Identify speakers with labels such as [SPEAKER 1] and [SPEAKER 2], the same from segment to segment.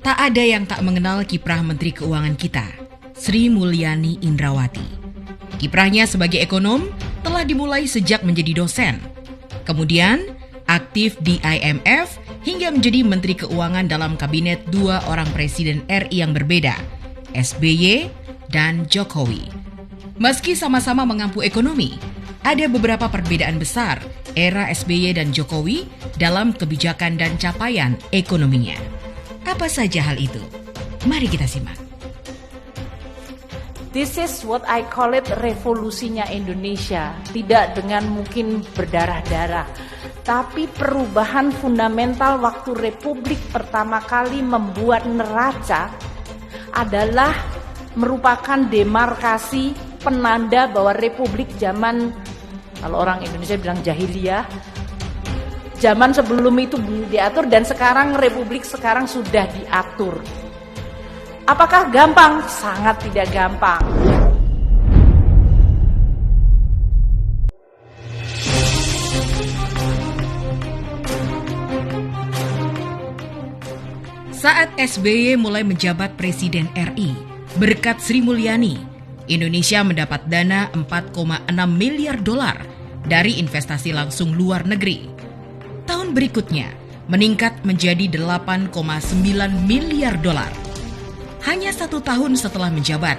[SPEAKER 1] Tak ada yang tak mengenal kiprah Menteri Keuangan kita, Sri Mulyani Indrawati. Kiprahnya sebagai ekonom telah dimulai sejak menjadi dosen. Kemudian, aktif di IMF hingga menjadi Menteri Keuangan dalam kabinet dua orang presiden RI yang berbeda, SBY dan Jokowi. Meski sama-sama mengampu ekonomi, ada beberapa perbedaan besar era SBY dan Jokowi dalam kebijakan dan capaian ekonominya. Apa saja hal itu? Mari kita simak.
[SPEAKER 2] This is what I call it revolusinya Indonesia. Tidak dengan mungkin berdarah-darah, tapi perubahan fundamental waktu Republik pertama kali membuat neraca adalah merupakan demarkasi penanda bahwa Republik zaman, kalau orang Indonesia bilang jahiliyah, zaman sebelum itu belum diatur dan sekarang Republik sekarang sudah diatur. Apakah gampang? Sangat tidak gampang.
[SPEAKER 1] Saat SBY mulai menjabat Presiden RI, berkat Sri Mulyani, Indonesia mendapat dana 4,6 miliar dolar dari investasi langsung luar negeri. Tahun berikutnya meningkat menjadi 8,9 miliar dolar. Hanya 1 tahun setelah menjabat,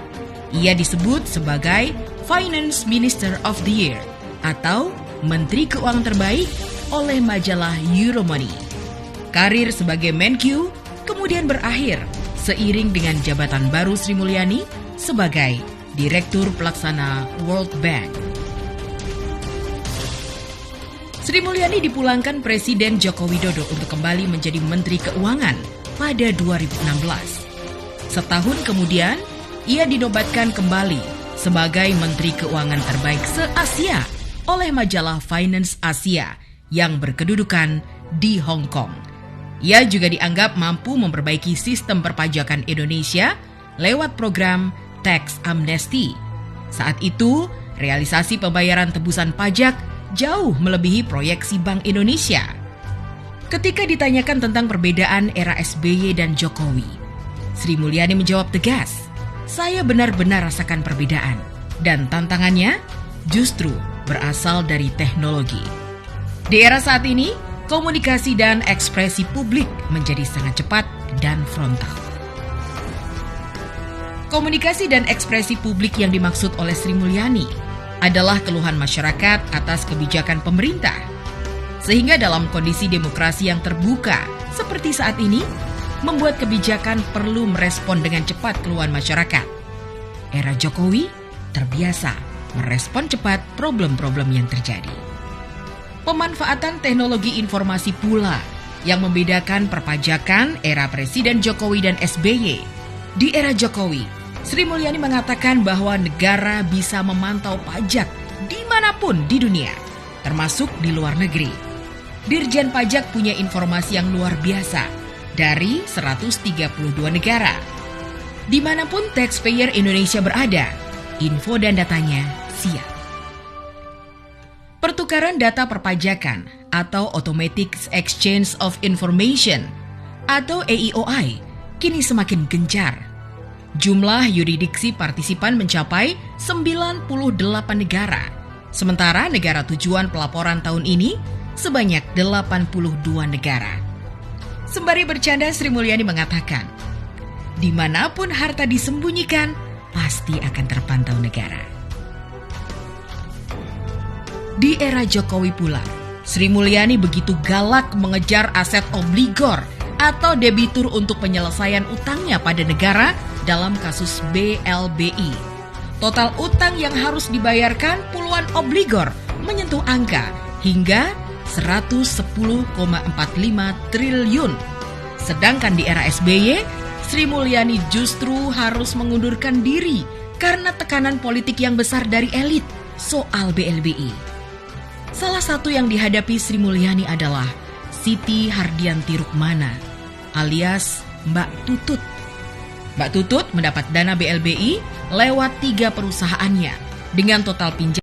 [SPEAKER 1] ia disebut sebagai Finance Minister of the Year atau Menteri Keuangan Terbaik oleh majalah Euromoney. Karir sebagai Menq kemudian berakhir seiring dengan jabatan baru Sri Mulyani sebagai Direktur Pelaksana World Bank. Sri Mulyani dipulangkan Presiden Joko Widodo untuk kembali menjadi Menteri Keuangan pada 2016. Setahun kemudian, ia dinobatkan kembali sebagai Menteri Keuangan Terbaik se-Asia oleh majalah Finance Asia yang berkedudukan di Hong Kong. Ia juga dianggap mampu memperbaiki sistem perpajakan Indonesia lewat program Tax Amnesty. Saat itu, realisasi pembayaran tebusan pajak jauh melebihi proyeksi Bank Indonesia. Ketika ditanyakan tentang perbedaan era SBY dan Jokowi, Sri Mulyani menjawab tegas, "Saya benar-benar rasakan perbedaan dan tantangannya justru berasal dari teknologi." Di era saat ini, komunikasi dan ekspresi publik menjadi sangat cepat dan frontal. Komunikasi dan ekspresi publik yang dimaksud oleh Sri Mulyani adalah keluhan masyarakat atas kebijakan pemerintah. Sehingga dalam kondisi demokrasi yang terbuka seperti saat ini, membuat kebijakan perlu merespon dengan cepat keluhan masyarakat. Era Jokowi terbiasa merespon cepat problem-problem yang terjadi. Pemanfaatan teknologi informasi pula yang membedakan perpajakan era Presiden Jokowi dan SBY. Di era Jokowi, Sri Mulyani mengatakan bahwa negara bisa memantau pajak dimanapun di dunia, termasuk di luar negeri. Dirjen Pajak punya informasi yang luar biasa dari 132 negara. Dimanapun taxpayer Indonesia berada, info dan datanya siap. Pertukaran data perpajakan atau Automatic Exchange of Information atau AEOI kini semakin gencar. Jumlah yurisdiksi partisipan mencapai 98 negara. Sementara negara tujuan pelaporan tahun ini sebanyak 82 negara. Sembari bercanda, Sri Mulyani mengatakan, dimanapun harta disembunyikan, pasti akan terpantau negara. Di era Jokowi pula, Sri Mulyani begitu galak mengejar aset obligor atau debitur untuk penyelesaian utangnya pada negara dalam kasus BLBI. Total utang yang harus dibayarkan puluhan obligor menyentuh angka hingga 110,45 triliun. Sedangkan di era SBY, Sri Mulyani justru harus mengundurkan diri karena tekanan politik yang besar dari elit soal BLBI. Salah satu yang dihadapi Sri Mulyani adalah Siti Hardianti Rukmana alias Mbak Tutut. Mbak Tutut mendapat dana BLBI lewat 3 perusahaannya dengan total pinjaman